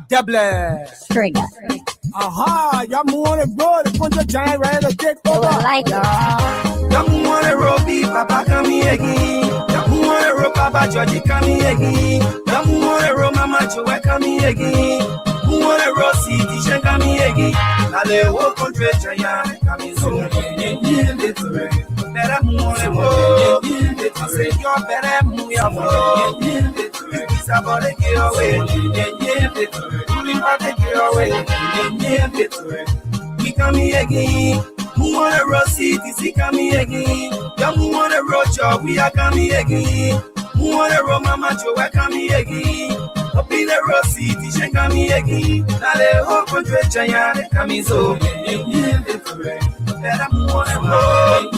Double. Trigger. Aha, y'all want to roll the punch a giant right to take over. Like Y'all want to roll beef, Papa come here again. Y'all want to roll Papa Georgie come here again. Y'all want to roll Mama Joe come here again. Who want to roll Cdc come here again. Now they walk on treasure, yeah, come in so better move on I say you're better move your phone. It's about to get away. We come here again. Who wanna roll Cdc come here again. Young who wanna roll job, we are coming again. Who wanna roll Mama Joe, we come here again. Up in the roll Cdc come here again. Now they whole country giant coming so. Better move on and roll.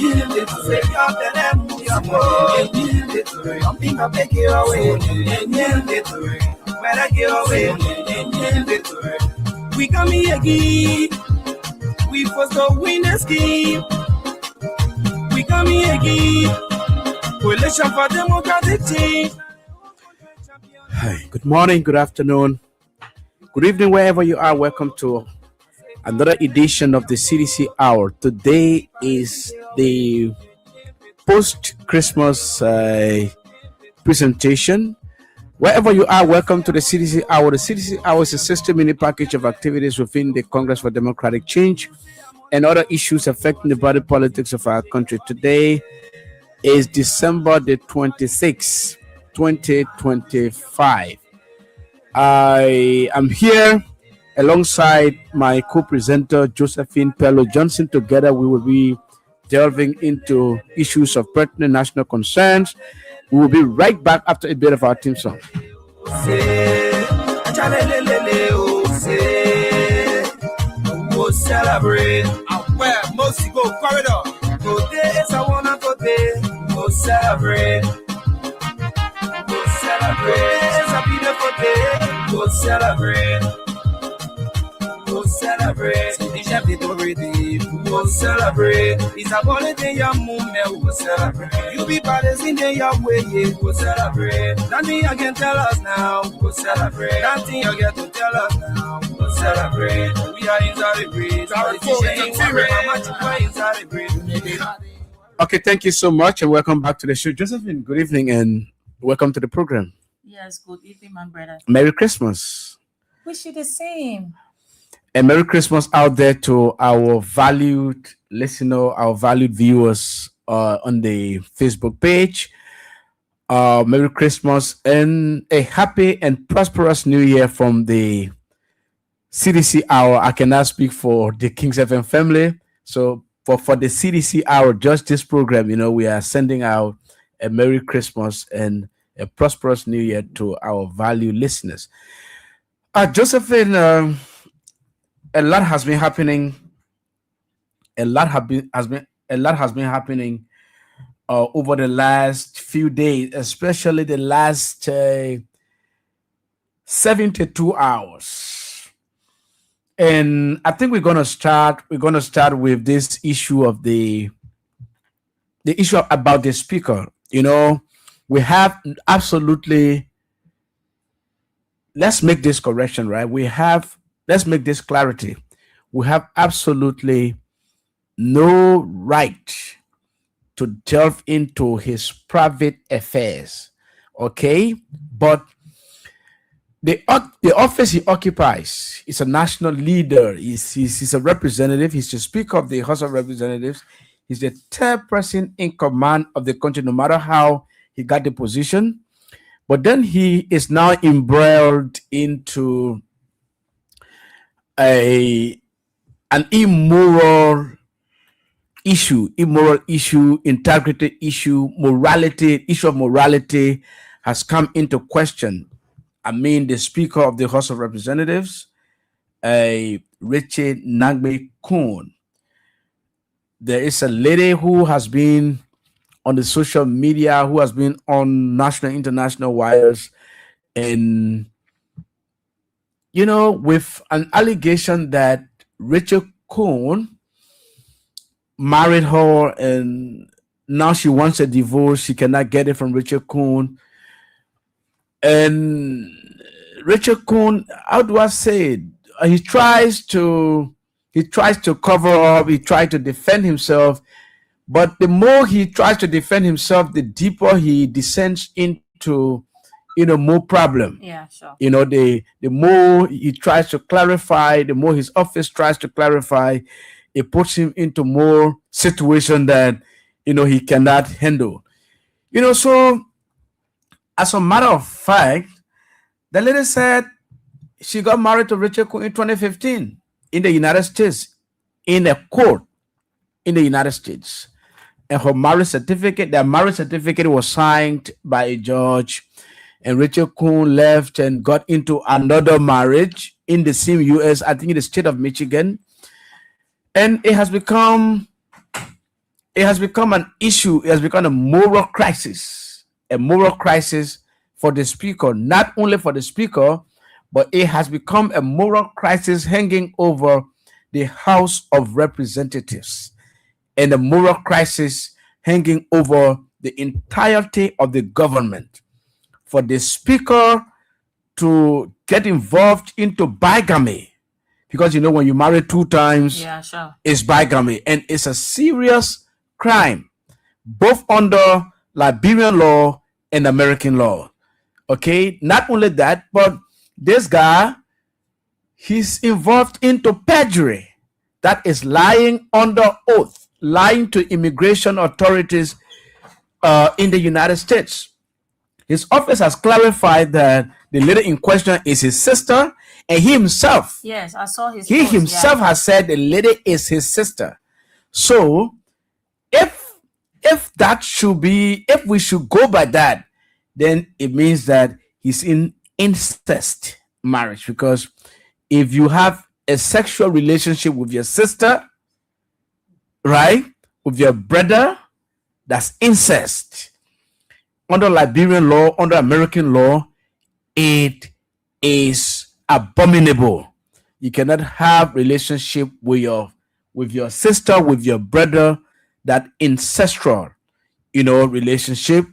Say you're better move your phone. Something to take you away. Better get away. We come here again. We first go win the scheme. We come here again. Coalition for democratic change. Hi, good morning, good afternoon, good evening, wherever you are. Welcome to another edition of the CDC Hour. Today is the post-Christmas presentation. Wherever you are, welcome to the CDC Hour. The CDC Hour is a 60-minute package of activities within the Congress for Democratic Change and other issues affecting the body politics of our country. Today is December the 26th, 2025. I am here alongside my co-presenter, Josephine Pello Johnson. Together, we will be delving into issues of pertinent national concerns. We will be right back after a bit of our theme song. Celebrate. Where most go corridor. Go days I wanna go there. Go celebrate. Go celebrate. It's a beautiful day. Go celebrate. Go celebrate. The chef did already. Go celebrate. It's a holiday, your moment. Go celebrate. You be brothers in the your way. Go celebrate. Nothing you can tell us now. Go celebrate. Nothing you get to tell us now. Go celebrate. We are inside the bridge. Okay, thank you so much and welcome back to the show. Josephine, good evening and welcome to the program. Yes, good evening, my brother. Merry Christmas. Wish you the same. And Merry Christmas out there to our valued listener, our valued viewers on the Facebook page. Merry Christmas and a happy and prosperous New Year from the CDC Hour. I cannot speak for the Kings FM family. So for the CDC Hour, just this program, we are sending out a Merry Christmas and a prosperous New Year to our valued listeners. Josephine, a lot has been happening. A lot has been happening over the last few days, especially the last 72 hours. And I think we're gonna start with this issue of the issue about the speaker. We have absolutely, let's make this correction, right? Let's make this clarity. We have absolutely no right to delve into his private affairs. Okay? But the office he occupies is a national leader. He's a representative. He's the Speaker of the House of Representatives. He's the third person in command of the country, no matter how he got the position. But then he is now embroiled into an immoral issue, integrity issue, issue of morality has come into question. I mean, the Speaker of the House of Representatives, Richard Nagbe Kuhn. There is a lady who has been on the social media, who has been on national, international wires, and with an allegation that Richard Kuhn married her and now she wants a divorce. She cannot get it from Richard Kuhn. And Richard Kuhn, how do I say it? He tries to cover up, he tries to defend himself, but the more he tries to defend himself, the deeper he descends into, more problem. Yeah, sure. The more he tries to clarify, the more his office tries to clarify, it puts him into more situation that he cannot handle. So as a matter of fact, the lady said she got married to Richard Kuhn in 2015 in the United States, in a court in the United States. And their marriage certificate was signed by a judge. And Richard Kuhn left and got into another marriage in the same U.S., I think in the state of Michigan. And it has become an issue. It has become a moral crisis for the speaker, not only for the speaker, but it has become a moral crisis hanging over the House of Representatives and a moral crisis hanging over the entirety of the government. For the speaker to get involved into bigamy, because when you marry 2 times, Yeah, sure. it's bigamy, and it's a serious crime, both under Liberian law and American law. Okay, not only that, but this guy, he's involved into perjury, that is lying under oath, lying to immigration authorities in the United States. His office has clarified that the lady in question is his sister, and he himself, Yes, I saw his he post, himself yeah. has said the lady is his sister. So if we should go by that, then it means that he's in incest marriage, because if you have a sexual relationship with your sister, right, with your brother, that's incest. Under Liberian law, under American law, it is abominable. You cannot have relationship with your sister, with your brother, that ancestral, relationship.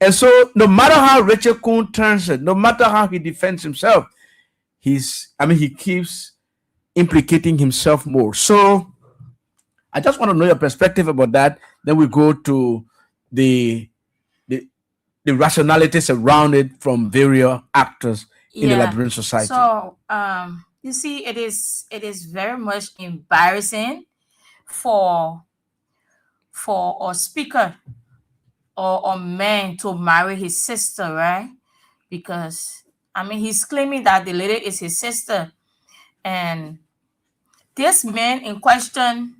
And so no matter how Richard Kuhn turns it, no matter how he defends himself, he keeps implicating himself more. So I just want to know your perspective about that. Then we go to the rationalities around it from various actors in the Liberian society. So you see, it is very much embarrassing for a speaker or a man to marry his sister, right? Because he's claiming that the lady is his sister, and this man in question,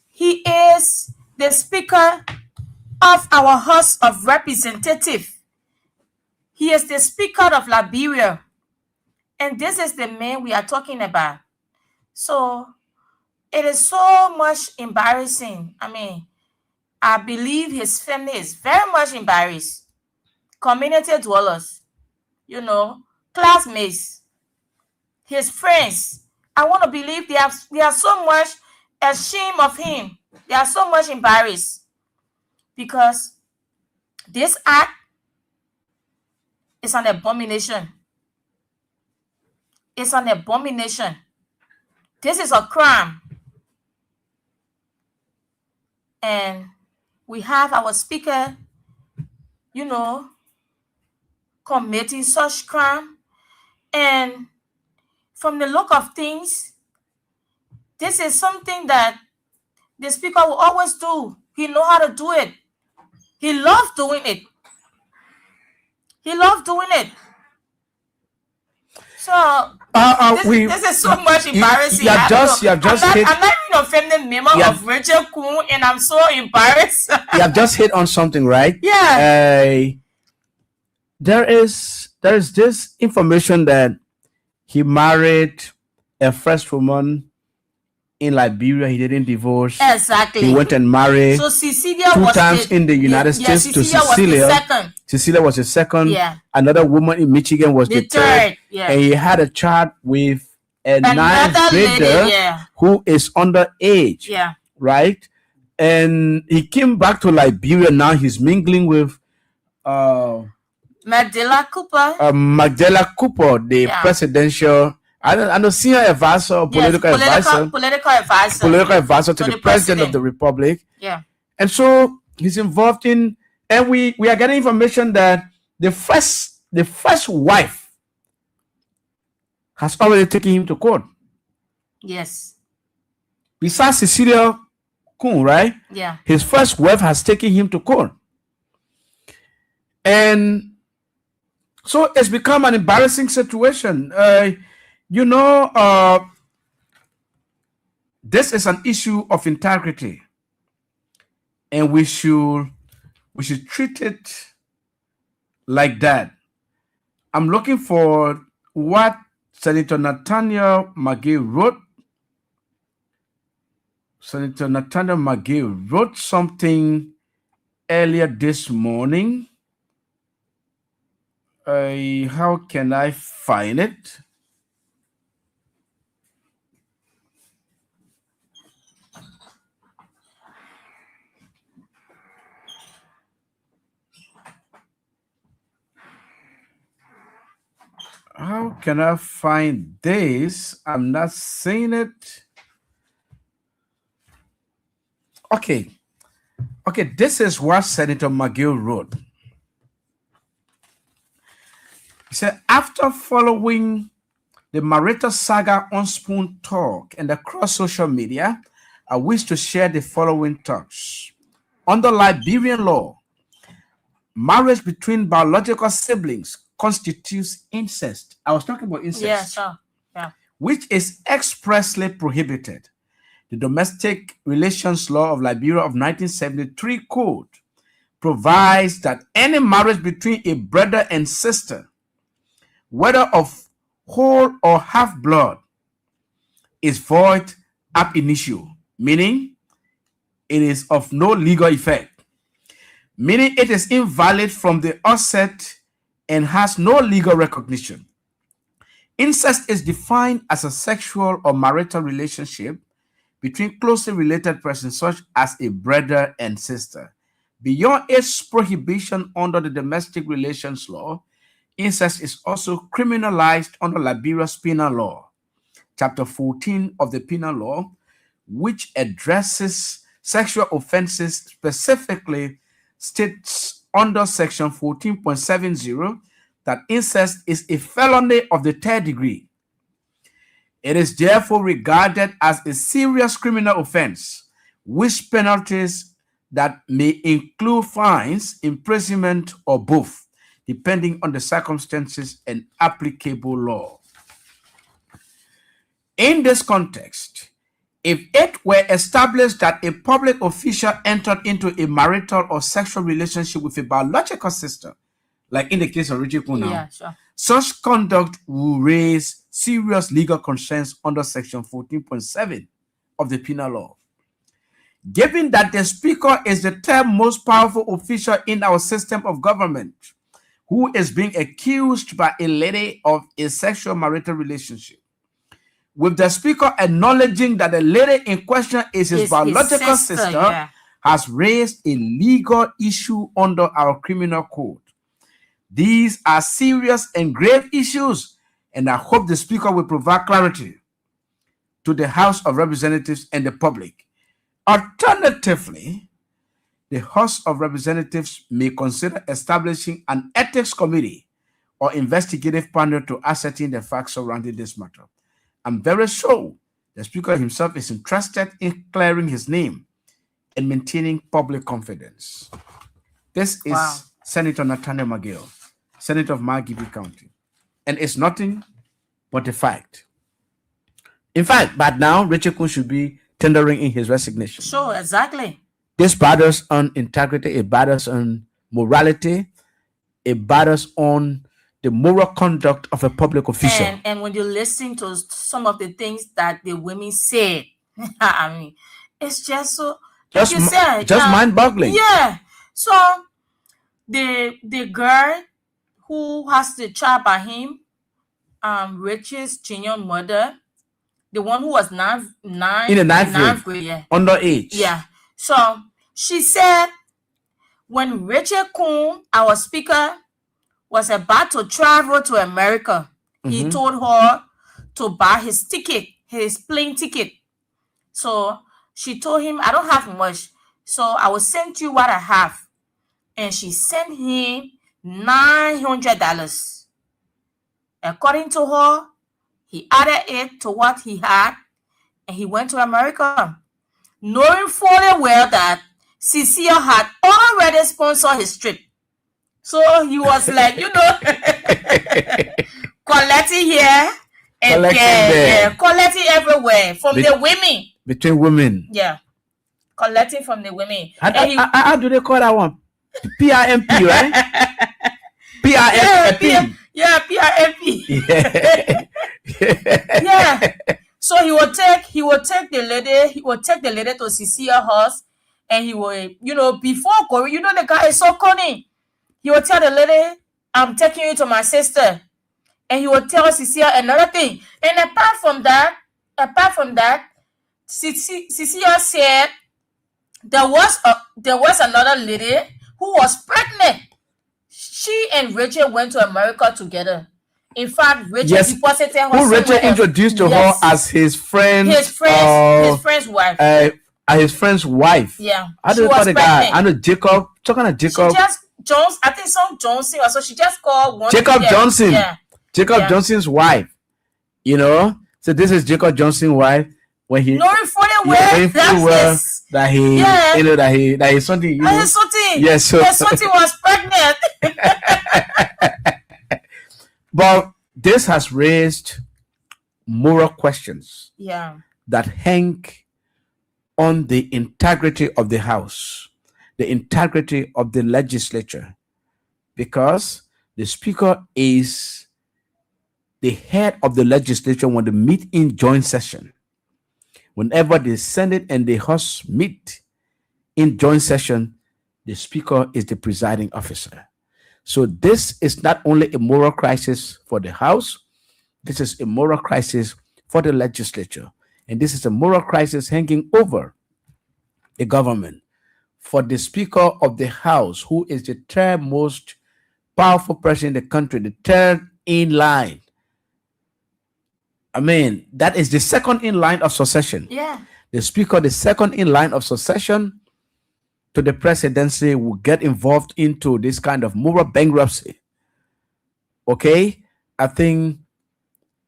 he is the speaker of our House of Representatives. He is the speaker of Liberia, and this is the man we are talking about. So it is so much embarrassing. I believe his family is very much embarrassed. Community dwellers, classmates, his friends. I want to believe they are so much ashamed of him. They are so much embarrassed, because this act is an abomination. It's an abomination. This is a crime. And we have our speaker, committing such crime. And from the look of things, this is something that the speaker will always do. He knows how to do it. He loves doing it. So this is so much embarrassing. I'm not even a family member of Richard Kuhn, and I'm so embarrassed. You have just hit on something, right? Yeah. There is this information that he married a first woman in Liberia. He didn't divorce. Exactly. He went and married so Cecilia 2 times in the United States to Cecilia. Was the second. Cecilia was the second. Yeah. Another woman in Michigan was the third. Yeah. And he had a child with another 9th grader who is underage. Yeah. Right? And he came back to Liberia. Now he's mingling with Magdala Cooper. Magdala Cooper, the presidential, I don't senior advisor, or political advisor, political advisor to the president of the republic. Yeah. And so he's involved in, and we are getting information that the first wife has already taken him to court. Yes. Besides Cecilia Kuhn, right? Yeah. His first wife has taken him to court. And so it's become an embarrassing situation. This is an issue of integrity. And we should treat it like that. I'm looking for what Senator Nathaniel McGee wrote. Senator Nathaniel McGee wrote something earlier this morning. How can I find it? How can I find this? I'm not seeing it. Okay, this is what Senator McGill wrote. He said, after following the marital saga on Spoon Talk and across social media, I wish to share the following thoughts. Under Liberian law, marriage between biological siblings constitutes incest. I was talking about incest. Yeah, sure. Yeah. Which is expressly prohibited. The Domestic Relations Law of Liberia of 1973 code provides that any marriage between a brother and sister, whether of whole or half blood, is void ab initio, meaning it is of no legal effect, meaning it is invalid from the outset and has no legal recognition. Incest is defined as a sexual or marital relationship between closely related persons such as a brother and sister. Beyond its prohibition under the Domestic Relations Law, incest is also criminalized under Liberia's penal law. Chapter 14 of the penal law, which addresses sexual offenses specifically, states under section 14.70 that incest is a felony of the third degree. It is therefore regarded as a serious criminal offense, with penalties that may include fines, imprisonment, or both, depending on the circumstances and applicable law. In this context, if it were established that a public official entered into a marital or sexual relationship with a biological sister, like in the case of Richie Kuna, Yeah, sure. such conduct will raise serious legal concerns under section 14.7 of the penal law. Given that the speaker is the third most powerful official in our system of government, who is being accused by a lady of a sexual marital relationship, with the speaker acknowledging that the lady in question is his biological sister, has raised a legal issue under our criminal code. These are serious and grave issues, and I hope the speaker will provide clarity to the House of Representatives and the public. Alternatively, the House of Representatives may consider establishing an ethics committee or investigative panel to ascertain the facts surrounding this matter. I'm very sure the speaker himself is interested in clearing his name and maintaining public confidence. This is Senator Nathaniel McGill, Senator of Margibi County, and it's nothing but a fact. In fact, but now Richard Kun should be tendering in his resignation. Sure, exactly. This batters on integrity, it batters on morality, it batters on the moral conduct of a public official. And when you listen to some of the things that the women said, I mean, it's just so, like you said, just mind-boggling. Yeah. So the girl who has the child by him, Rich's junior mother, the one who was in the ninth grade, yeah. Underage. Yeah. So she said when Richard Kuhn, our speaker, was about to travel to America, he told her to buy his ticket, his plane ticket. So she told him, I don't have much, so I will send you what I have. And she sent him $900. According to her, he added it to what he had, and he went to America, knowing fully well that Cecilia had already sponsored his trip. So he was like, collecting here and there, collecting everywhere from the women. Between women. Yeah. Collecting from the women. How do they call that one? PRMP, right? PRMP. Yeah, PRMP. Yeah. So he will take the lady to Cecilia's house, and he will, before going, the guy is so cunning. He will tell the lady, I'm taking you to my sister. And he will tell Cecilia another thing. And apart from that, Cecilia said there was another lady who was pregnant. She and Rachel went to America together. In fact, Rachel deposited her. Who Rachel introduced to her as his friend. His friend's wife. His friend's wife. Yeah. How do you call the guy? I know Jacob. Talking to Jacob. She just Jones. I think some Johnson. So she just called one. Jacob Johnson. Yeah. Jacob Johnson's wife. So this is Jacob Johnson's wife. When he knowing fully well that he's something. His something was pregnant. But this has raised moral questions. Yeah. That hang on the integrity of the House, the integrity of the legislature, because the Speaker is the head of the legislature when they meet in joint session. Whenever the Senate and the House meet in joint session, the Speaker is the presiding officer. So this is not only a moral crisis for the House, this is a moral crisis for the legislature. And this is a moral crisis hanging over the government. For the Speaker of the House, who is the third most powerful person in the country, the third in line. That is the second in line of succession. Yeah. The Speaker, the second in line of succession to the presidency, will get involved into this kind of moral bankruptcy. Okay? I think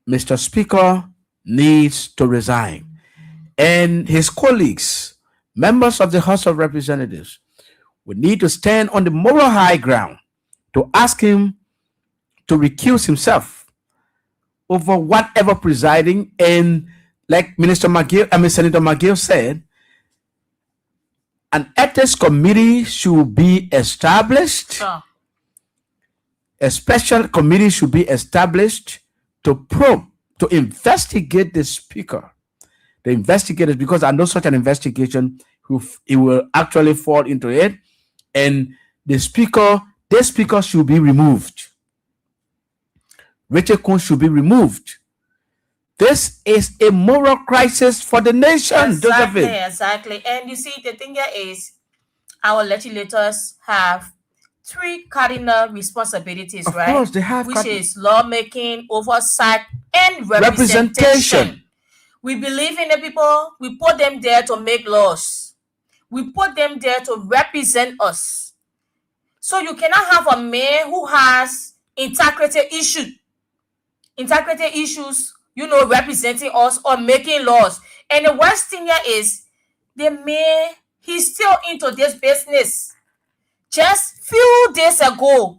Mr. Speaker needs to resign. And his colleagues, members of the House of Representatives, will need to stand on the moral high ground to ask him to recuse himself over whatever presiding. And like Senator McGill said, an ethics committee should be established. A special committee should be established to probe, to investigate the Speaker. The investigators, because I know such an investigation, it will actually fall into it. And the Speaker should be removed. Rachel Coons should be removed. This is a moral crisis for the nation. Exactly. And you see, the thing here is, our legislators have three cardinal responsibilities, right? Of course, they have. Which is lawmaking, oversight, and representation. We believe in the people. We put them there to make laws. We put them there to represent us. So you cannot have a man who has integrity issues, representing us or making laws. And the worst thing here is, the man, he's still into this business. Just few days ago,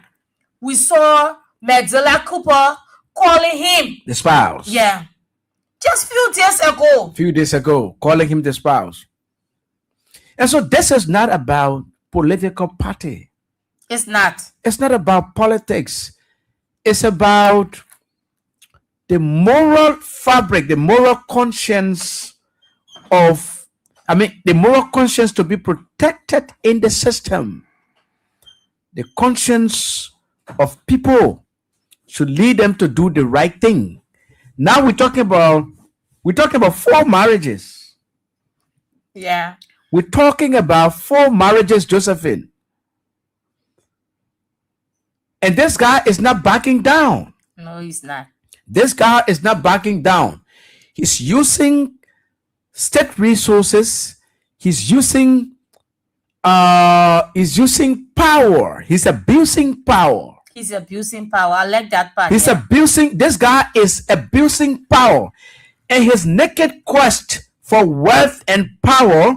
we saw Magdalena Cooper calling him the spouse. Yeah. Just few days ago, calling him the spouse. And so this is not about political party. It's not. It's not about politics. It's about the moral fabric, the moral conscience the moral conscience to be protected in the system. The conscience of people should lead them to do the right thing. Now we're talking about 4 marriages. Yeah. We're talking about 4 marriages, Josephine. And this guy is not backing down. No, he's not. This guy is not backing down. He's using state resources. He's using power. He's abusing power. He's abusing power. I like that part. This guy is abusing power. And his naked quest for wealth and power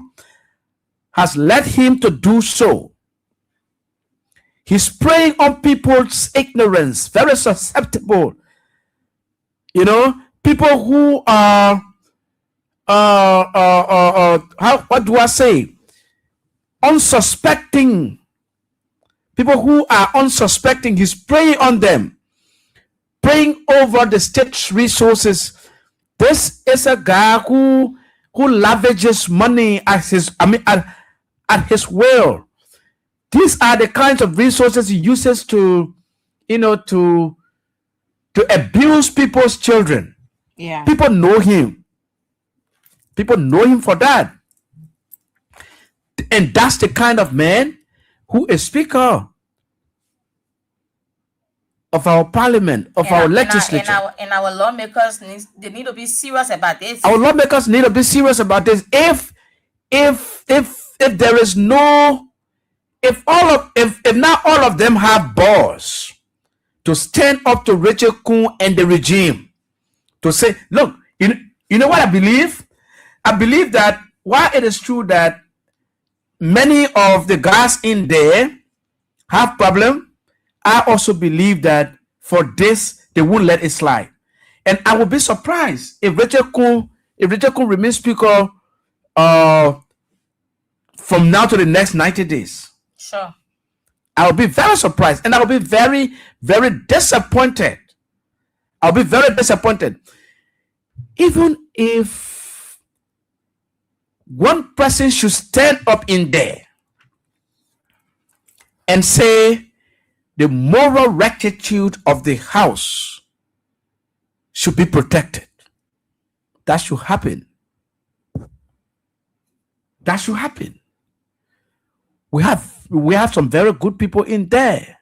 has led him to do so. He's preying on people's ignorance, very susceptible. You know, people who are, what do I say? Unsuspecting. People who are unsuspecting, he's preying on them, preying over the state's resources. This is a guy who lavages money at his will. These are the kinds of resources he uses to abuse people's children. Yeah. People know him. People know him for that. And that's the kind of man who is Speaker of our parliament, of our legislature. And our lawmakers, they need to be serious about this. Our lawmakers need to be serious about this. If there is no, if not all of them have balls to stand up to Rachel Kuhn and the regime, to say, look, you know what I believe? I believe that while it is true that many of the guys in there have problem, I also believe that for this they won't let it slide. And I will be surprised if Rachel Kuhn remains Speaker from now to the next 90 days. Sure. I will be very surprised, and I will be very, very disappointed. I'll be very disappointed. Even if one person should stand up in there and say the moral rectitude of the house should be protected, that should happen. That should happen. We have some very good people in there.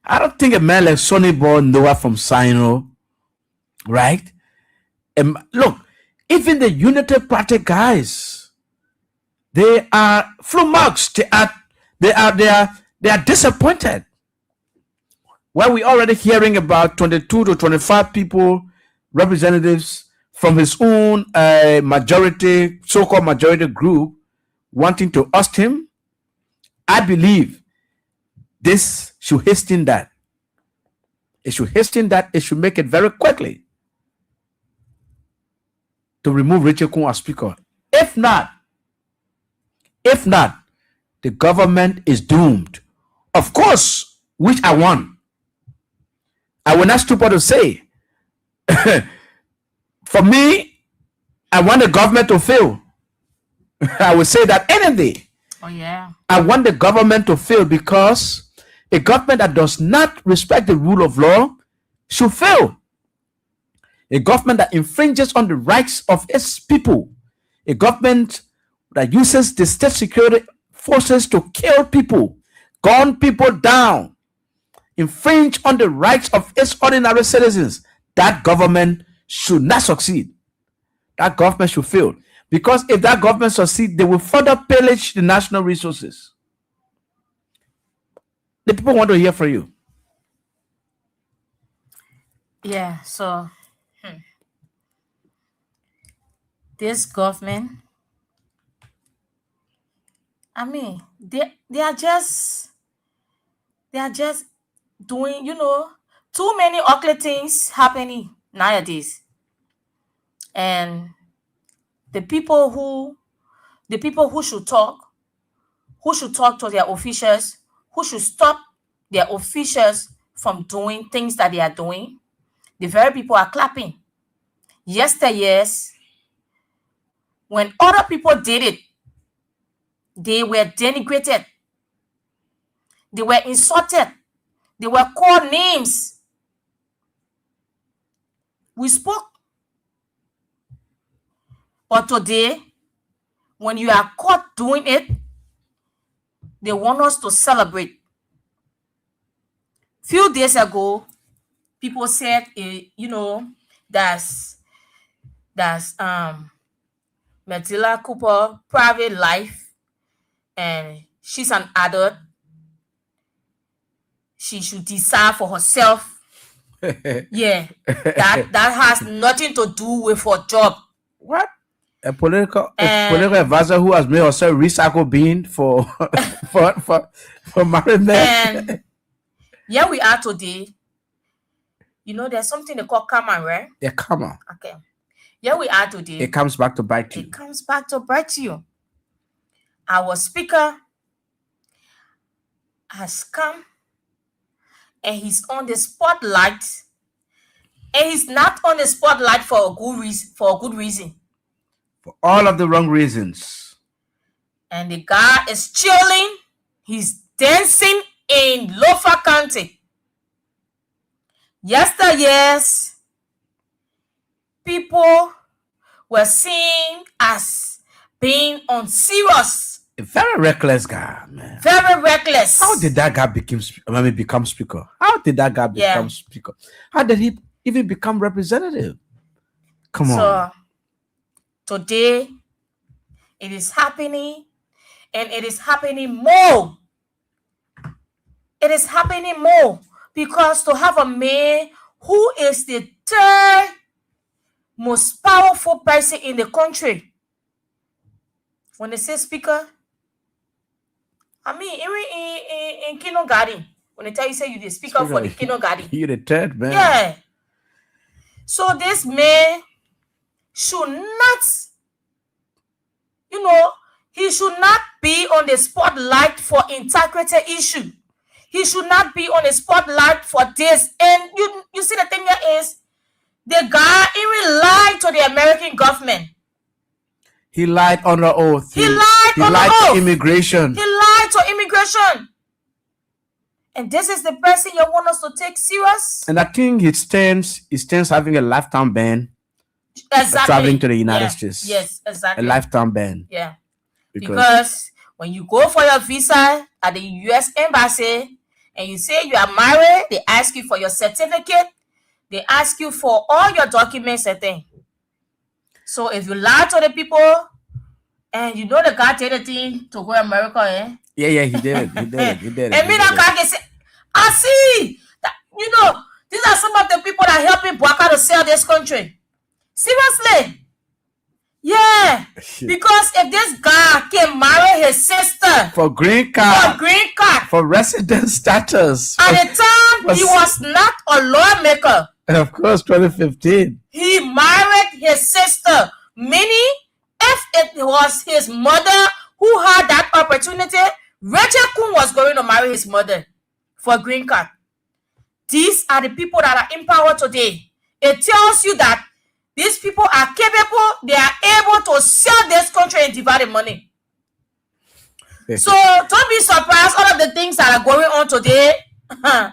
I don't think a man like Sonny Boy Noah from Sino, right? And look, even the Unity Party guys, they are flummoxed. They are disappointed. Well, we're already hearing about 22 to 25 people, representatives from his own majority, so-called majority group, wanting to oust him. I believe this should hasten that. It should hasten that. It should make it very quickly to remove Rachel Kuhn as Speaker. If not, the government is doomed. Of course, which I want. I will not stupid to say. For me, I want the government to fail. I would say that any day. Oh, yeah. I want the government to fail, because a government that does not respect the rule of law should fail. A government that infringes on the rights of its people. A government that uses the state security forces to kill people, gun people down, infringe on the rights of its ordinary citizens. That government should not succeed. That government should fail. Because if that government succeeds, they will further pillage the national resources. The people want to hear from you. Yeah, so this government, I mean, they are just doing, too many ugly things happening nowadays. And the people who should talk to their officials, who should stop their officials from doing things that they are doing, the very people are clapping. Yesteryears, when other people did it, they were denigrated, they were insulted, they were called names. We spoke. But today, when you are caught doing it, they want us to celebrate. Few days ago, people said, that's Matilda Cooper private life, and she's an adult. She should decide for herself. Yeah, that has nothing to do with her job. What? A political advisor who has made herself recycle bean for for married men. And here we are today. There's something they call karma, right? Yeah, karma. Okay. Here we are today. It comes back to bite you. It comes back to bite you. Our speaker has come, and he's on the spotlight, and he's not on the spotlight for a good reason. For all of the wrong reasons. And the guy is chilling. He's dancing in Lofa County. Yesteryears, people were seen as being unserious. A very reckless guy, man. Very reckless. How did that guy become speaker? How did that guy become speaker? How did he even become representative? Come on. So today, it is happening, and it is happening more. It is happening more because to have a man who is the third most powerful person in the country, when they say speaker, I mean, even in kindergarten, when they tell you, say you're the speaker for the kindergarten. You're the third man. Yeah. So this man should not, he should not be on the spotlight for integrity issue. He should not be on the spotlight for this. And you see, the thing here is, the guy even lied to the American government. He lied under oath. He lied to immigration. He lied to immigration. And this is the person you want us to take serious? And I think he stands having a lifetime ban. Exactly. Traveling to the United States. Yes, exactly. A lifetime ban. Yeah. Because when you go for your visa at the U.S. Embassy and you say you are married, they ask you for your certificate. They ask you for all your documents and things. So if you lie to the people, and the guy did the thing to go to America, eh? Yeah, he did it. And me that guy can say, I see that, these are some of the people that helping Bwaka to sell this country. Seriously. Yeah. Because if this guy can marry his sister for green card, for resident status, at the time he was not a lawmaker. Of course, 2015. He married his sister. Meaning, if it was his mother who had that opportunity, Rachel Kuhn was going to marry his mother for green card. These are the people that are in power today. It tells you that these people are capable. They are able to sell this country and divide the money. So don't be surprised. All of the things that are going on today,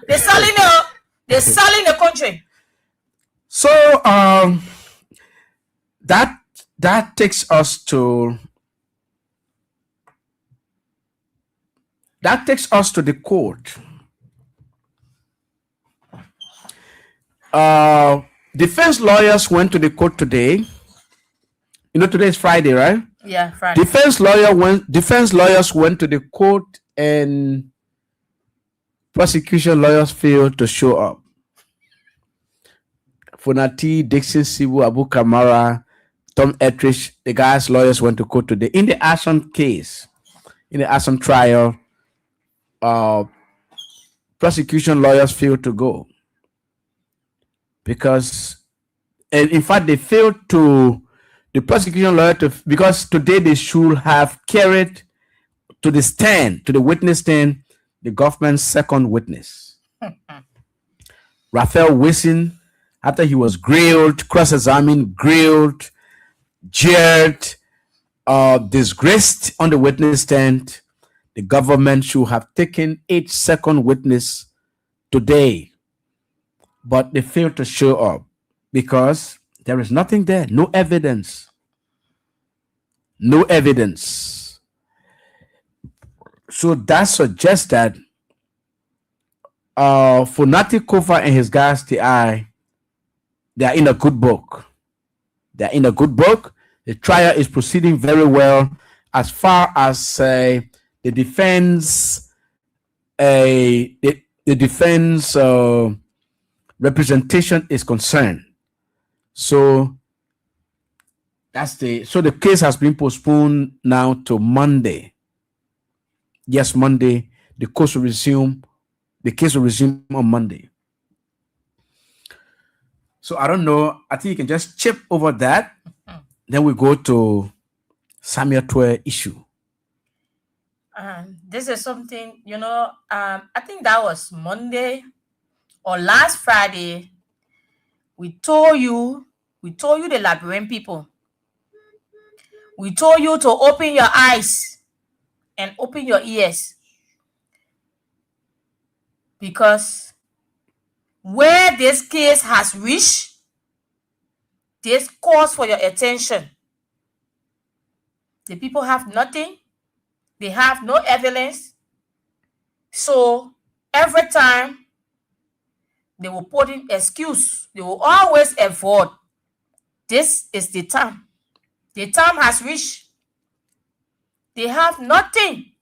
they're selling the country. So that takes us to the court. Defense lawyers went to the court today. Today is Friday, right? Yeah, Friday. Defense lawyers went to the court, and prosecution lawyers failed to show up. Funati, Dixon Sibu, Abu Kamara, Tom Etrich, the guys' lawyers went to court today. In the Ashton case, in the Ashton trial, prosecution lawyers failed to go. Because, and in fact, they failed to, the prosecution lawyer, because today they should have carried to the witness stand, the government's second witness. Raphael Wilson, after he was grilled, cross-examined, grilled, jeered, disgraced on the witness stand, the government should have taken each second witness today. But they failed to show up because there is nothing there, no evidence. No evidence. So that suggests that Funati Kofa and his guys, they are in a good book. They're in a good book. The trial is proceeding very well as far as the defense, the defense representation is concerned. So the case has been postponed now to Monday. Yes, Monday. The case will resume on Monday. So I don't know. I think you can just chip over that. Then we go to Samuel Twe issue. This is something, I think that was Monday or last Friday. We told you the Liberian people. We told you to open your eyes and open your ears. Because where this case has reached, this calls for your attention. The people have nothing. They have no evidence. So every time they will put in excuse, they will always avoid. This is the time. The time has reached. They have nothing.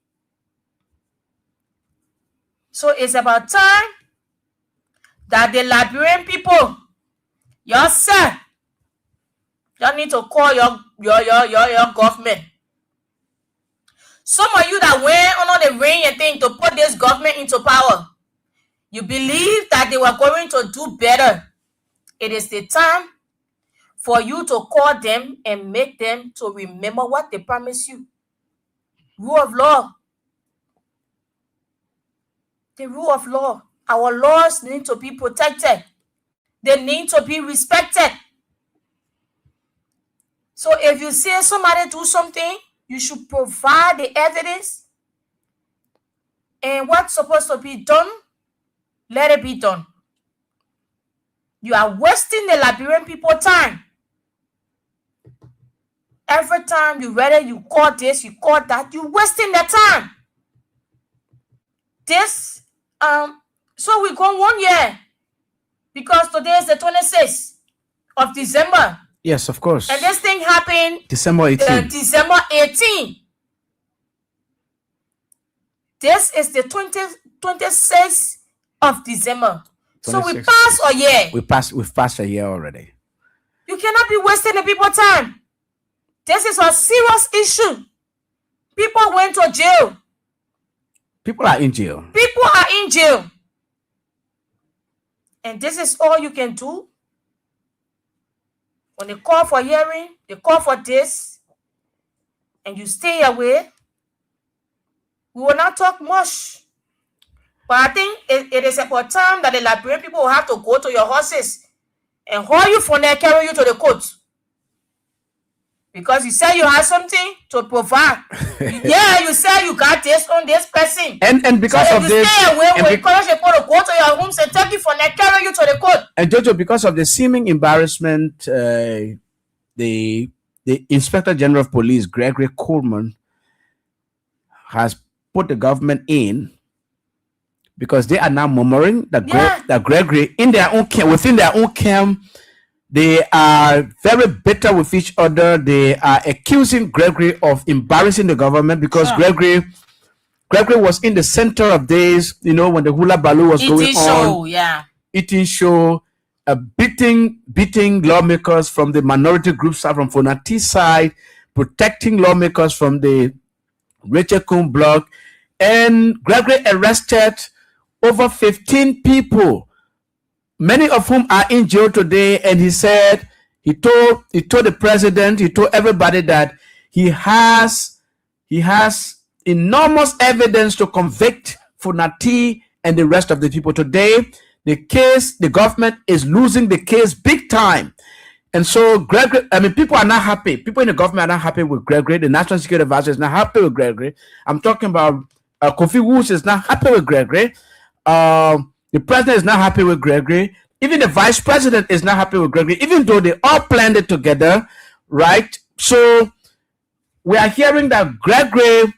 So it's about time that the Liberian people, yourself, you need to call your government. Some of you that went under the ring and thing to put this government into power, you believe that they were going to do better. It is the time for you to call them and make them to remember what they promised you. Rule of law. The rule of law. Our laws need to be protected. They need to be respected. So if you see somebody do something, you should provide the evidence. And what's supposed to be done, let it be done. You are wasting the Liberian people time. Every time you call this, you call that, you're wasting their time. This, so we go 1 year because today is the 26th of December. Yes, of course. And this thing happened December 18. December 18. This is the 26th of December. 26th. So we passed a year. We've passed a year already. You cannot be wasting the people time. This is a serious issue. People went to jail. People are in jail. People are in jail. And this is all you can do. When they call for hearing, they call for this, and you stay away, we will not talk much. But I think it is about time that the Liberian people will have to go to your horses and haul you from there, carry you to the court. Because you said you had something to provide. Yeah, you said you got this on this person. And because so of this, stay away, we encourage people to go to your homes and take you from there, carry you to the court. And Jojo, because of the seeming embarrassment, the Inspector General of Police, Gregory Coleman, has put the government in because they are now murmuring that Gregory, in their own camp, within their own camp, they are very bitter with each other. They are accusing Gregory of embarrassing the government because Gregory was in the center of this, when the hula baloo was going on. Eating show, beating lawmakers from the minority groups from Fonati side, protecting lawmakers from the Rachel Kuhn bloc. And Gregory arrested over 15 people, many of whom are in jail today. And he said, he told the president, he told everybody that he has enormous evidence to convict Funati and the rest of the people. Today, the government is losing the case big time. And so Gregory, people are not happy. People in the government are not happy with Gregory. The National Security Advisor is not happy with Gregory. I'm talking about Kofi Woods is not happy with Gregory. The president is not happy with Gregory. Even the vice president is not happy with Gregory, even though they all planned it together, right? So we are hearing that Gregory,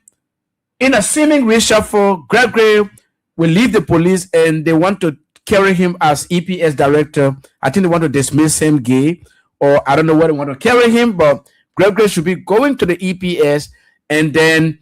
in a seeming reshuffle, Gregory will leave the police and they want to carry him as EPS director. I think they want to dismiss him gay, or I don't know where they want to carry him, but Gregory should be going to the EPS, and then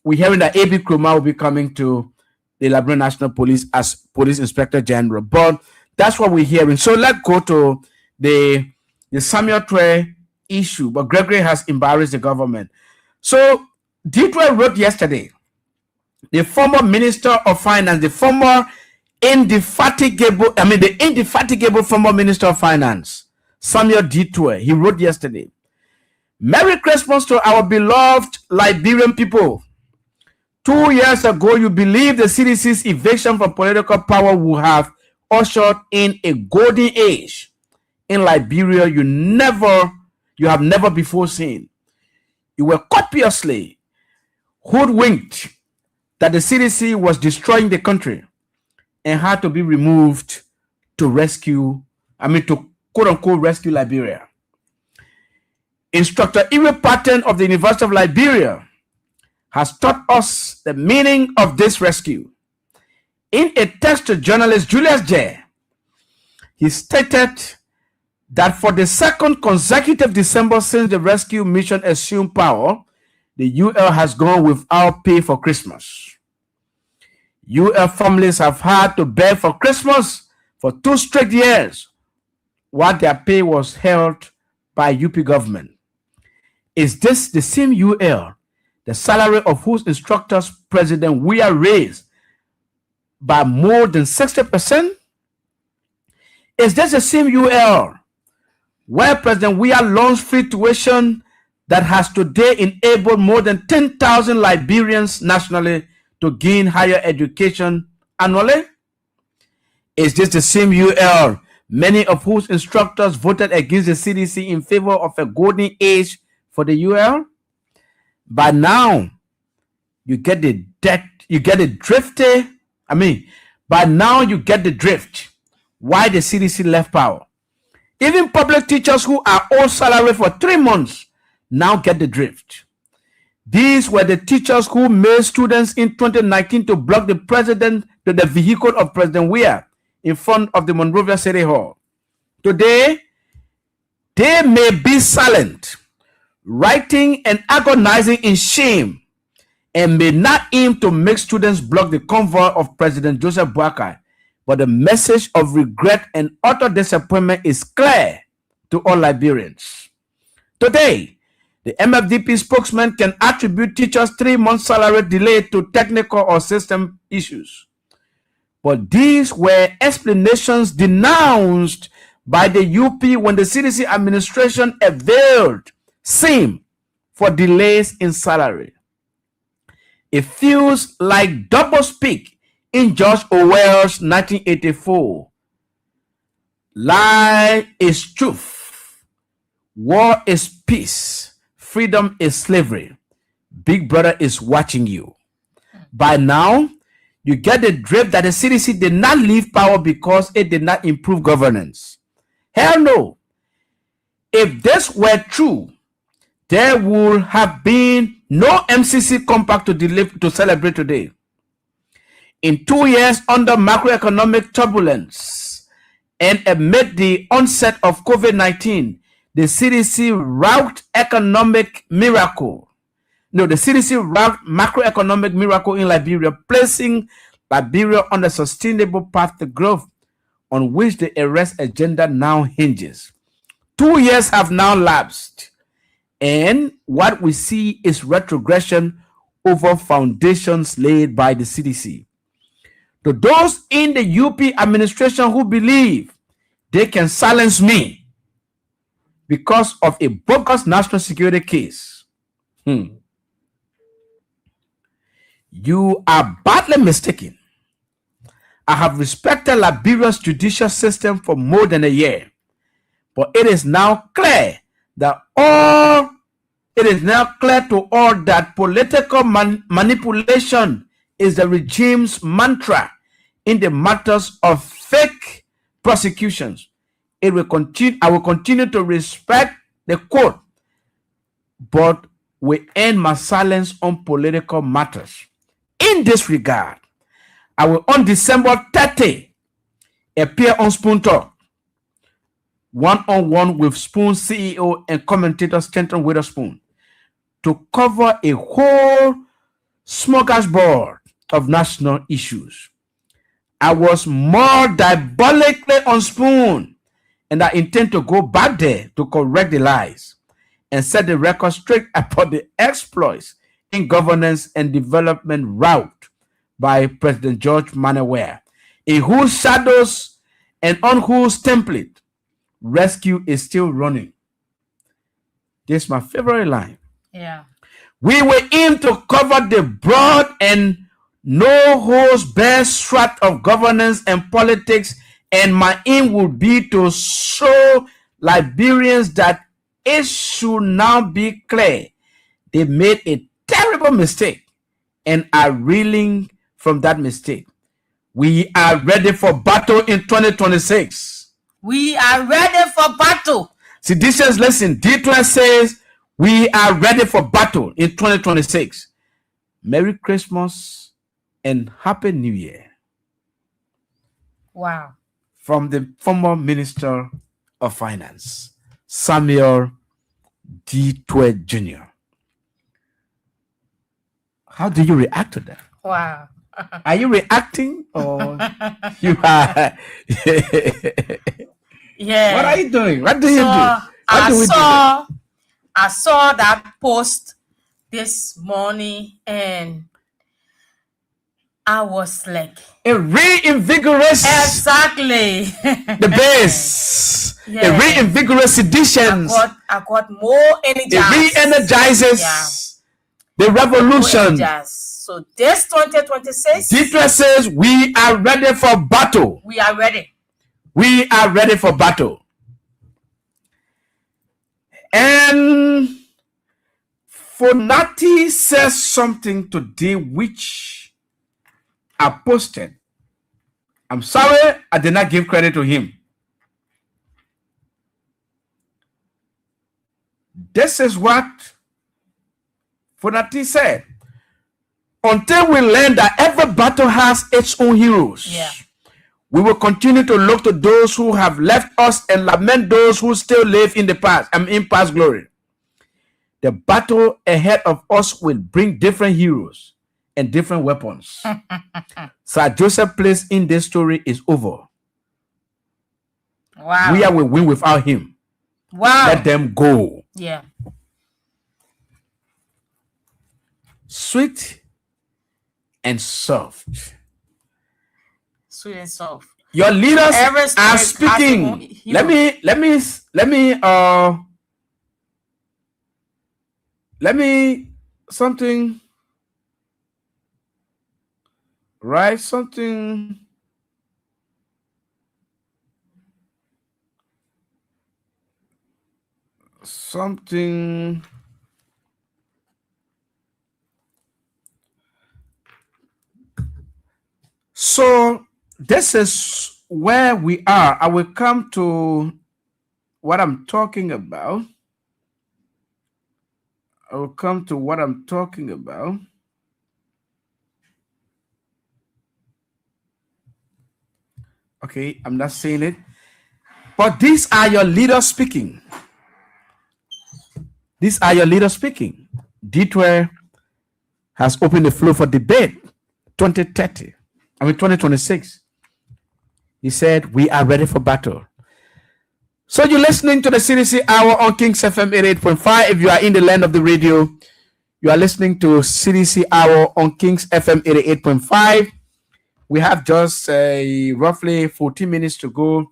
we're hearing that A.B. Krumah will be coming to the Liberia National Police as Police Inspector General. But that's what we're hearing. So let's go to the Samuel Twe issue. But Gregory has embarrassed the government. So Ditwe wrote yesterday, the former Minister of Finance, the indefatigable former Minister of Finance, Samuel Ditwe, he wrote yesterday, Merry Christmas to our beloved Liberian people. 2 years ago, you believed the CDC's eviction from political power would have ushered in a golden age in Liberia you have never before seen. You were copiously hoodwinked that the CDC was destroying the country and had to be removed to quote unquote rescue Liberia. Instructor Iwe Patton of the University of Liberia has taught us the meaning of this rescue. In a text to journalist Julius J., he stated that for the second consecutive December since the rescue mission assumed power, the UL has gone without pay for Christmas. UL families have had to beg for Christmas for 2 straight years, while their pay was held by UP government. Is this the same UL, the salary of whose instructors President Weah raised by more than 60%? Is this the same UL where President Weah launched free tuition that has today enabled more than 10,000 Liberians nationally to gain higher education annually? Is this the same UL, many of whose instructors voted against the CDC in favor of a golden age for the UL? By now, you get the drift why the CDC left power. Even public teachers who are all salary for 3 months now get the drift. These were the teachers who made students in 2019 to block the vehicle of President Weah in front of the Monrovia City Hall. Today, they may be silent, writing and agonizing in shame, and may not aim to make students block the convoy of President Joseph Boakai. But the message of regret and utter disappointment is clear to all Liberians. Today, the MFDP spokesman can attribute teachers' 3 months salary delay to technical or system issues. But these were explanations denounced by the UP when the CDC administration availed same for delays in salary. It feels like doublespeak in George Orwell's 1984. Lie is truth. War is peace. Freedom is slavery. Big Brother is watching you. By now, you get the drift that the CDC did not leave power because it did not improve governance. Hell no. If this were true, there would have been no MCC compact to celebrate today. In 2 years under macroeconomic turbulence and amid the onset of COVID-19, the CDC wrought macroeconomic miracle in Liberia, placing Liberia on a sustainable path to growth on which the arrest agenda now hinges. 2 years have now lapsed, and what we see is retrogression over foundations laid by the CDC. To those in the UP administration who believe they can silence me because of a bogus national security case, you are badly mistaken. I have respected Liberia's judicial system for more than a year, but it is now clear to all that political manipulation is the regime's mantra in the matters of fake prosecutions. I will continue to respect the court, but we end my silence on political matters. In this regard, I will on December 30 appear on Spoon Talk, one-on-one with Spoon CEO and commentator Stanton Witherspoon to cover a whole smorgasbord of national issues. I was more diabolically on Spoon, and I intend to go back there to correct the lies and set the record straight about the exploits in governance and development route by President George Manaware, in whose shadows and on whose template rescue is still running. This is my favorite line. Yeah. We were in to cover the broad and no-holds-barred swath of governance and politics, and my aim would be to show Liberians that it should now be clear they made a terrible mistake and are reeling from that mistake. We are ready for battle in 2026. We are ready for battle. See, this is listen. D12 says we are ready for battle in 2026. Merry Christmas and Happy New Year. Wow. From the former Minister of Finance, Samuel D12 Jr. How do you react to that? Wow. Are you reacting or you are? Yeah. What are you doing? What do you do? I saw that post this morning and I was like, it reinvigorates exactly the base. Yeah. It reinvigorates seditions. I got more energy. It re-energizes the revolution. So this 2026, D12 says we are ready for battle. We are ready. We are ready for battle. And Fonati says something today which I posted. I'm sorry I did not give credit to him. This is what Fonati said. Until we learn that every battle has its own heroes, we will continue to look to those who have left us and lament those who still live in the past and in past glory. The battle ahead of us will bring different heroes and different weapons. Sir Joseph's place in this story is over. Wow. We will win without him. Wow. Let them go. Yeah. Sweet and soft. Sweet and soft. Your leaders are speaking. Let me something. Write something. Something. So this is where we are. I will come to what I'm talking about. Okay, I'm not saying it. But these are your leaders speaking. D12 has opened the floor for debate 2026. He said, we are ready for battle. So you're listening to the Cdc Hour on Kings FM 88.5. If you are in the land of the radio, you are listening to Cdc Hour on Kings FM 88.5. We have just roughly 14 minutes to go.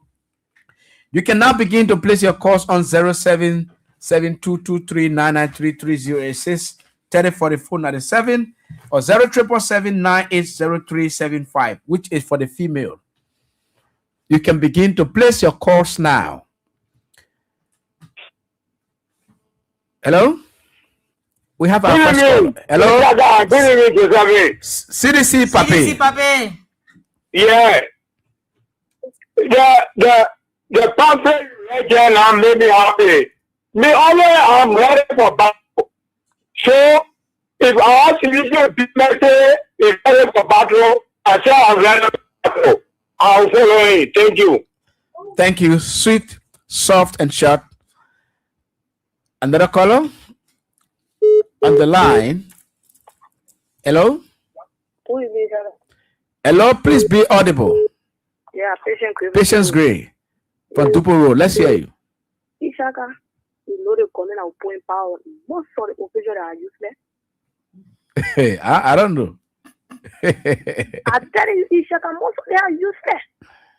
You can now begin to place your calls on 077223993306 304497 or 0777980375, which is for the female. You can begin to place your calls now. Hello? We have our first caller. Hello? CDC Papi. CDC Papi. Yeah. The perfect legend I'm really happy. Me always I'm ready for battle. So if our CDC people say is ready for battle, I said I'm ready. I'll follow it. Thank you. Thank you. Sweet, soft, and short. Another caller on the line. Hello? Hello, please be audible. Yeah, Patience Gray from Dupo Road. Let's hear you. Ishaka, you know the comment of point power. Most of the officials are useless. I don't know. I tell you, Ishaka, most of them are useless.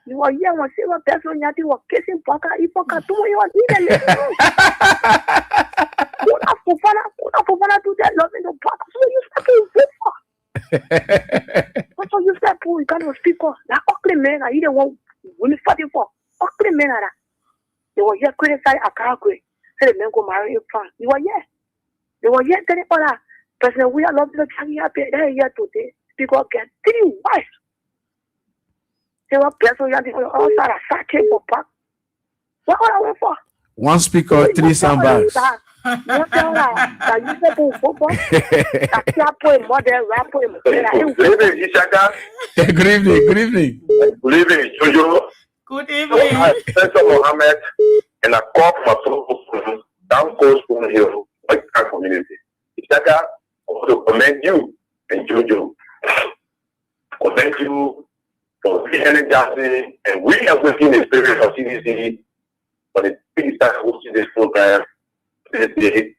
You are here when silver person yati was kissing Paka, Ipoka, to you are even. Kuna Fufana to that loving the Paka, so you fucking for. Also, you step you can't speak for that ugly man. I either want women fighting for ugly men. They were here criticize a car great. Say the men go marry you. You were here. They were here telling all President, we are loving the Changi happy here today. People get 3 wives. They were person all side of sacking for park. What I went for? One speaker, 3 soundbars. Good evening. Good evening. Good evening, Jojo. Good evening. I'm Spencer Mohammed, and I call from down Coast Hill, like our community. Ishaka, I want to commend you and Jojo. Commend you for being energizing, and we are working in the spirit of CDC for the big time hosting this program this day,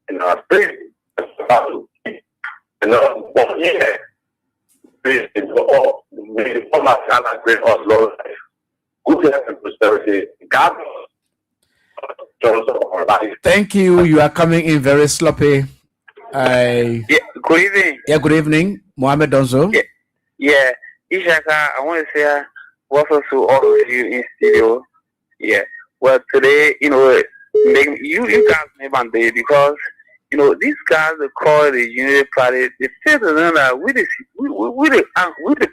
and our spirit is about to keep another 1 year. May the former son grant us long life, good health and prosperity. God bless. Thank you. You are coming in very sloppy. Yeah, good evening. Yeah, good evening, Mohammed Donzo. Yeah. Ishaka, I want to say welcome to all of you in studio. Yeah. Well, today, you guys made my day because, these guys that call the Unity Party, they say to them that with the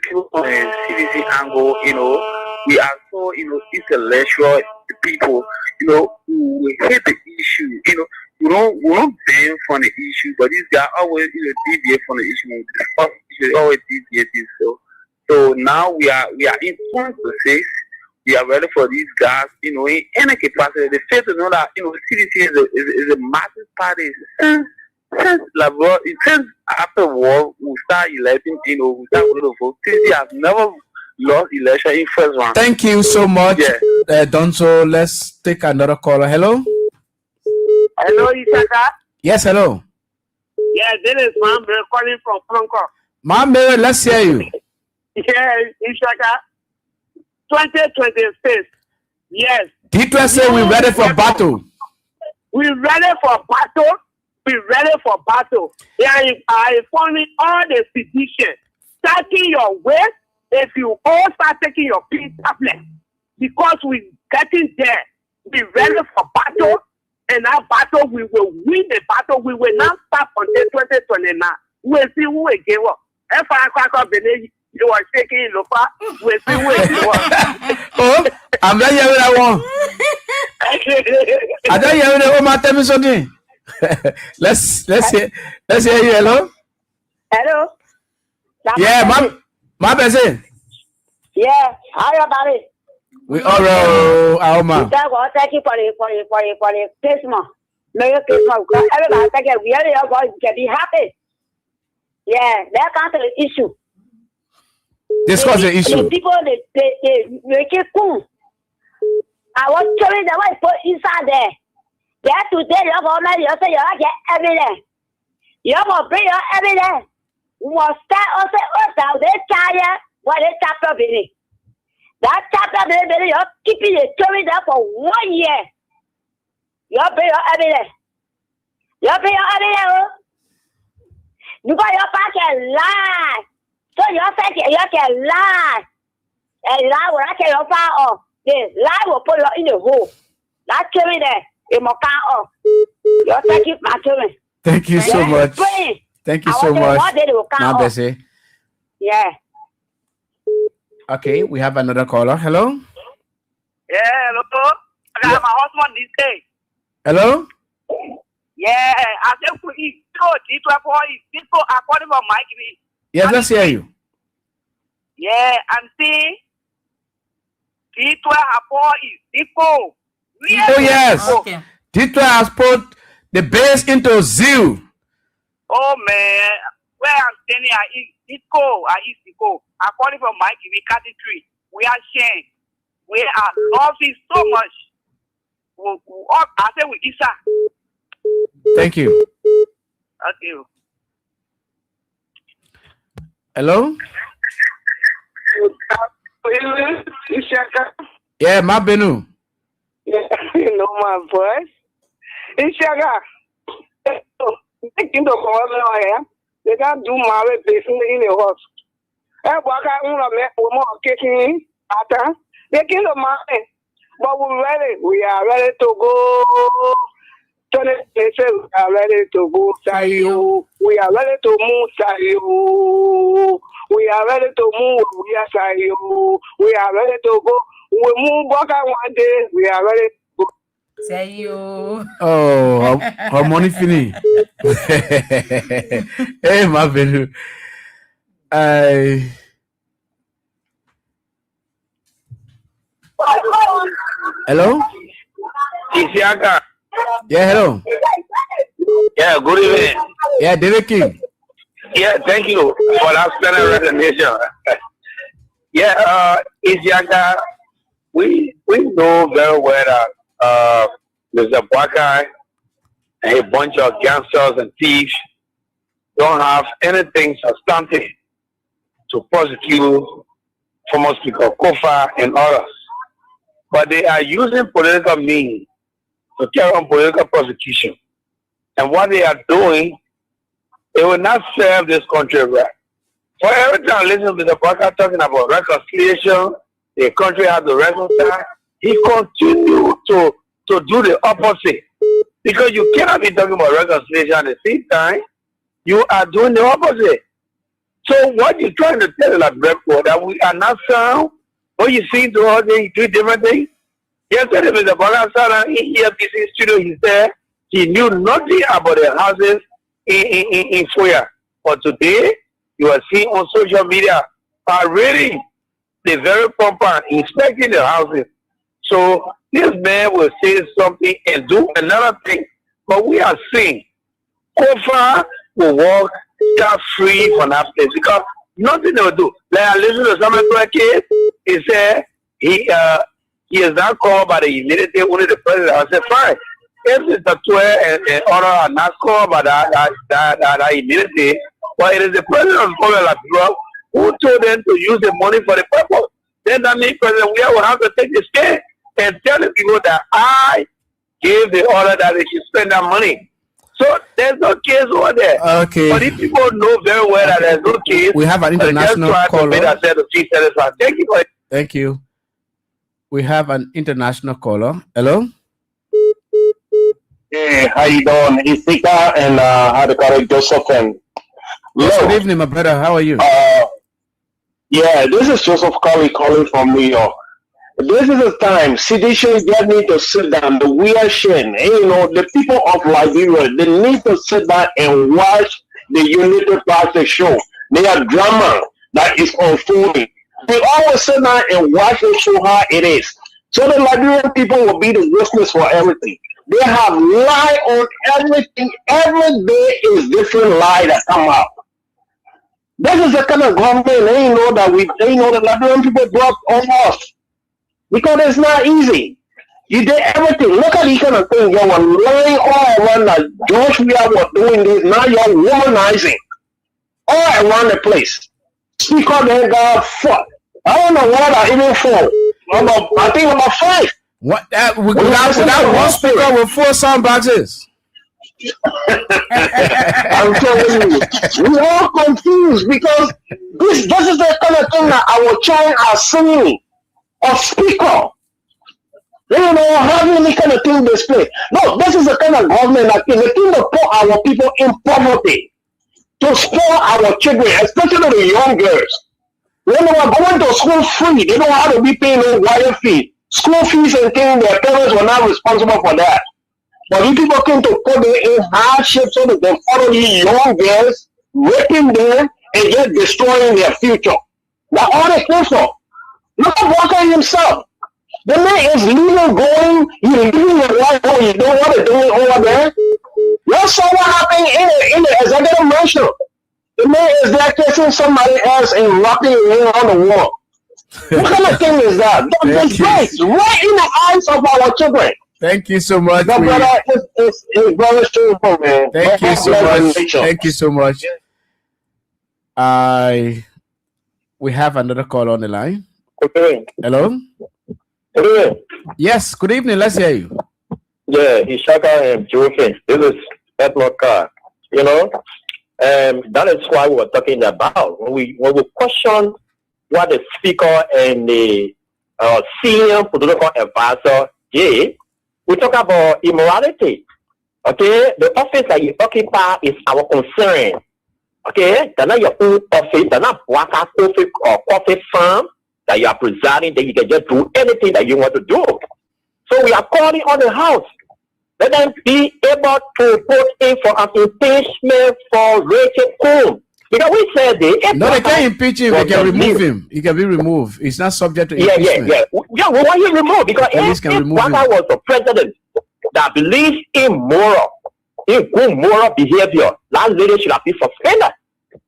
people on the CDC angle, we are so, intellectual people, who hate the issue, we don't ban from the issue, but these guys always, deviate from the issue. When we discuss issues, always deviate this. So now we are in 2026. We are ready for these guys, in any capacity. They fail to know that, CDC is a massive party. Since after war, we start electing, we start with the vote. CDC has never lost election in first round. Thank you so much, Donzo. Let's take another caller. Hello? Hello, Ishaka. Yes, hello. Yeah, this is Mambe calling from Franco. Mambe, let's hear you. Yeah, Ishaka. 2026. Yes. People say we're ready for battle. We're ready for battle. We're ready for battle. Yeah, I informing all the physicians. Taking your weight, if you all start taking your pain tablet, because we're getting there. Be ready for battle, and that battle we will win the battle. We will not stop until 2029. We'll see who will give up. If I crack up the name, you are shaking in the far. We'll see who will give up. Oh, I'm not hearing that one. I don't hear that one. Tell me something. Let's hear you. Hello. Hello. Yeah, my person. Yeah, how you about it? We all our man. Thank you for the Christmas. Merry Christmas. Everybody, thank you. We are going to be happy. Yeah, that kind of issue. Discuss the issue. The people they make it cool. I was telling them what put inside there. There today, you're going to say you get evidence. You're going to bring your evidence. We will start also out there, tired. What is chapter building? That chapter building, you're keeping the story there for 1 year. You bring your evidence. You bring your evidence. Because your back can lie. So you say you can lie. And lie will not take your power off. The lie will put you in the hole. That story there, it will come off. You're taking my children. Thank you so much. Thank you so much. Now, Bessie. Yeah. Okay, we have another caller. Hello? Yeah, hello. I got my husband this day. Hello? Yeah, I said, according to Mike. Yes, let's hear you. Yeah, auntie. D12 Apple is Nico. Oh yes. Okay. D12 has put the base into zoo. Oh man, where I'm standing, I eat Nico. I'm calling from Mike in 33. We are sharing. We are loving so much. I say with Isa. Thank you. Okay. Hello? Ishaka. Yeah, Mabenu. Yeah, you know my voice. Ishaka. Thinking to come over here. They can't do my placing in the house. And what I want to make more kicking after. They kill the man. But we're ready. We are ready to go. Tony, they say we are ready to go. Sayu. We are ready to move. Sayu. We are ready to move. We are Sayu. We are ready to go. We move back one day. We are ready to go. Say you. Oh, her money fini. Hey, Mabenu. Hello? Isiaka. Yeah, hello. Yeah, good evening. Yeah, David King. Yeah, thank you for that splendid recognition. Yeah, Isiaka, we know very well that Mr. Bwakai and a bunch of gangsters and thieves don't have anything substantive to prosecute former Speaker Kofa and others. But they are using political means to carry on political prosecution. And what they are doing, they will not serve this country right. For every time I listen to Mr. Parker talking about reconciliation, the country has to reconcile, he continues to do the opposite. Because you cannot be talking about reconciliation at the same time, you are doing the opposite. So what you're trying to tell us, that we are not sound, what you see to all day, three different things. Yesterday, Mr. Parker sat in EFBC studio, he said he knew nothing about the houses in Foya. But today, you are seeing on social media already the very proper inspecting the houses. So this man will say something and do another thing. But we are seeing Kofa will walk scot-free from that place because nothing they will do. Like I listen to some of the kids, he said he is not called by the immediate only the president. I said, fine. If Mr. Tue and other are not called by that immediately, but it is the president of the Liberia who told them to use the money for the purpose. Then that means President we will have to take the stand and tell the people that I gave the order that they should spend that money. So there's no case over there. Okay. But if people know very well that there's no case, we have an international caller. Thank you for it. Thank you. We have an international caller. Hello? Hey, how you doing? It's Tika and how to call it Joseph. Yes, good evening, my brother. How are you? Yeah, this is Joseph Curry calling from New York. This is the time CDC get me to sit down. The weird shit. And, you know, the people of Liberia, they need to sit down and watch the Unity Project show. They are drama that is unfolding. They always sit down and watch and show how it is. So the Liberian people will be the witness for everything. They have lie on everything. Every day is different lie that come out. This is the kind of government they know that they know the Liberian people brought on us. Because it's not easy. You did everything. Look at these kind of things. You were lying all around that George we are doing this. Now you're womanizing all around the place. Speak up and God fuck. I don't know what I even for. I think about 5. What that we got one speaker with 4 sound boxes. I'm telling you, we all confused because this is the kind of thing that our child are singing. A speaker. They don't know how many kind of thing display. No, this is the kind of government that they think to put our people in poverty, to spoil our children, especially the young girls. When they were going to school free, they don't have to be paying no wire fee. School fees and things, their parents were not responsible for that. But you people came to put them in hardship so that they follow these young girls, raping them, and just destroying their future. That's all they came for. Not Walker himself. The man is leaving, going, he's leaving his life, oh, you know what they're doing over there? You saw what happened in the executive mansion. The man is there kissing somebody else and rocking him on the wall. What kind of thing is that? That's disgrace right in the eyes of our children. Thank you so much. My brother is very shameful, man. Thank you so much. Thank you so much. We have another call on the line. Okay. Hello? Anyway, Yes, good evening. Let's hear you. yeah, Ishaka and Joking. This is Edward Carr. You know, that is why we were talking about when we question what the speaker and the senior political advisor did. We talk about immorality. Okay, the office that you occupy is our concern. Okay, they're not your own office, they're not what coffee or coffee farm that you are presiding, that you can just do anything that you want to do. So we are calling on the house. Let them be able to put in for an impeachment for Rachel Coon. Because we said they can't impeach him, they can remove him. He can be removed. It's not subject to impeachment. Yeah, we want you removed because if Waka was the president that believes in good moral behavior, that lady should have been suspended.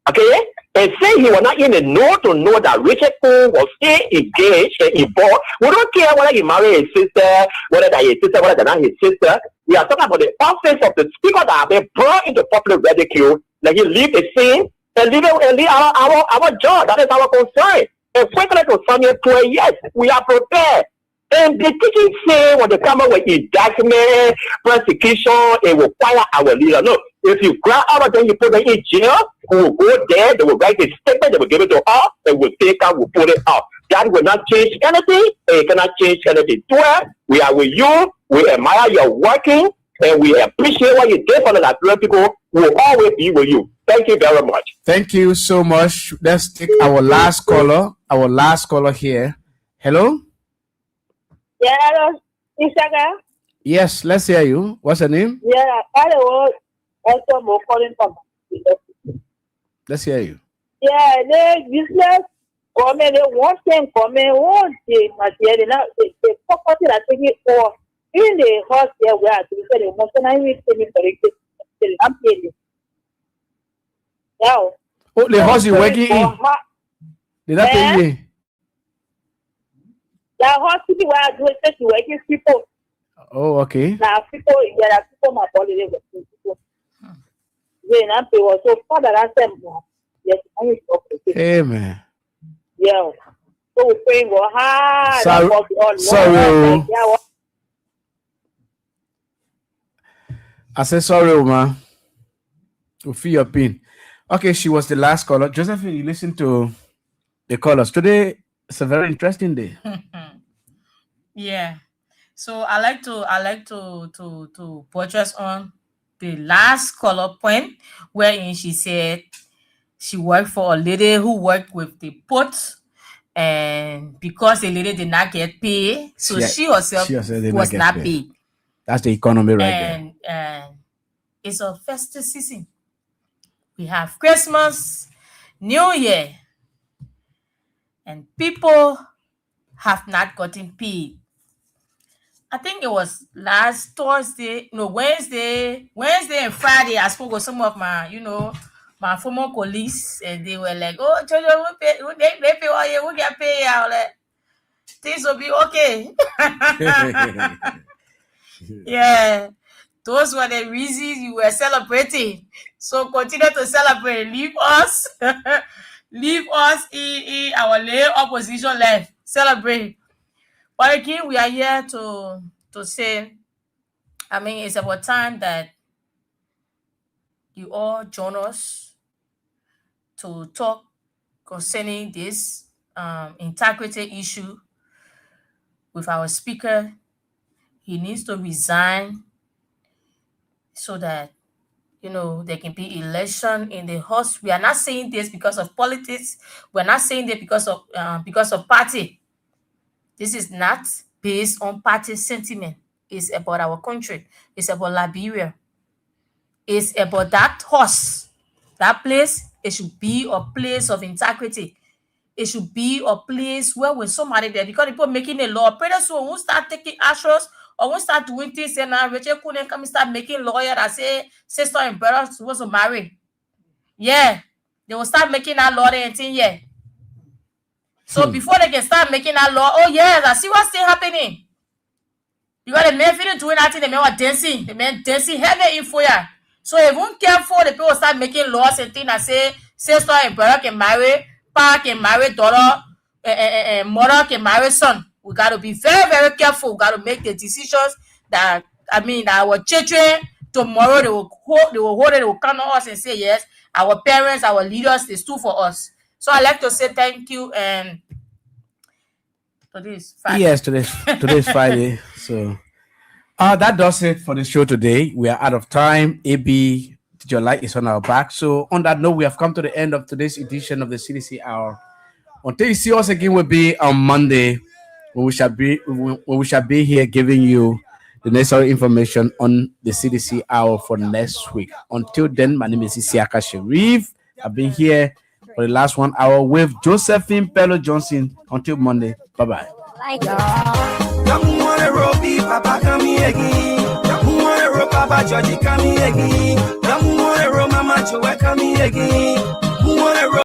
Okay? And say he was not in the know to know that Richard Coon was still engaged and involved. We don't care whether he married his sister, whether that his sister, whether they're not his sister. We are talking about the office of the speaker that have been brought into public ridicule, that he leave the scene and leave our job. That is our concern. And quickly to Sonia 12, yes, we are prepared. And the teaching say when they come up with indictment, prosecution, it will fire our leader. Look, if you grab out them, you put them in jail, we will go there, they will write a statement, they will give it to us, and we'll take out, we'll put it out. That will not change anything, and it cannot change anything. 12, we are with you, we admire your working, and we appreciate what you did for the Nigerian people. We will always be with you. Thank you very much. Thank you so much. Let's take our last caller. Our last caller here. Hello? Yeah, hello, Instagram. Yes, let's hear you. What's your name? Yeah, hello. Also, more calling from. Let's hear you. Yeah, the business. Come in, one thing, come in, one thing, but yeah, the property that taking for in the house here where I say the emotional is taking I'm paying. Now. Oh, the house you working in? Did that pay you? The hospital where I do it, you working people. Oh, okay. Now people, there are people my body they work people. Then I'm paying so far that I said yes, I need to okay. Amen. Yeah. So we're praying go hard. Sorry. I said sorry, man. To feel your pain. Okay, she was the last caller. Josephine, you listen to the callers. Today it's a very interesting day. Yeah. So I like to buttress on the last caller point wherein she said she worked for a lady who worked with the port, and because the lady did not get paid, so she herself was not paid. That's the economy right there. And it's a festive season. We have Christmas, New Year, and people have not gotten paid. I think it was last Wednesday and Friday. I spoke with some of my, my former colleagues, and they were like, "Oh, children, they pay all year, we get paid." I was like, things will be okay. Yeah, those were the reasons you were celebrating. So continue to celebrate. Leave us, leave us in our lay opposition life. Celebrate. But again, we are here to say, it's about time that you all join us to talk concerning this integrity issue with our speaker. He needs to resign so that, there can be election in the House. We are not saying this because of politics. We're not saying this because of party. This is not based on party sentiment. It's about our country. It's about Liberia. It's about that horse. That place, it should be a place of integrity. it should be a place where when somebody there, because people making a law, pretty soon won't start taking actions or won't start doing things and now Rachel couldn't come and start making lawyer that say sister and brother supposed to marry. Yeah, they will start making that law and thing, yeah. So before they can start making that law, oh yes, I see what's still happening. Because the men feeling doing that thing, the men were dancing, heavy in fire. So if we careful, the people start making laws and things that say sister and brother can marry, pa can marry daughter, mother can marry son. We got to be very, very careful. We got to make the decisions that, our children tomorrow they will hold it, they will come to us and say yes. Our parents, our leaders, they stood for us. So I like to say thank you and today's Friday. Yes, today's Friday. So that does it for the show today. We are out of time. AB, your light is on our back. So on that note, we have come to the end of today's edition of the CDC Hour. Until you see us again, will be on Monday when we shall be here giving you the necessary information on the CDC Hour for next week. Until then, my name is Isiaka Sharif. I've been here for the last 1 hour with Josephine Pello Johnson. Until Monday, bye-bye. Papa come here again. Papa Georgie come here again. Mama Joe come here again.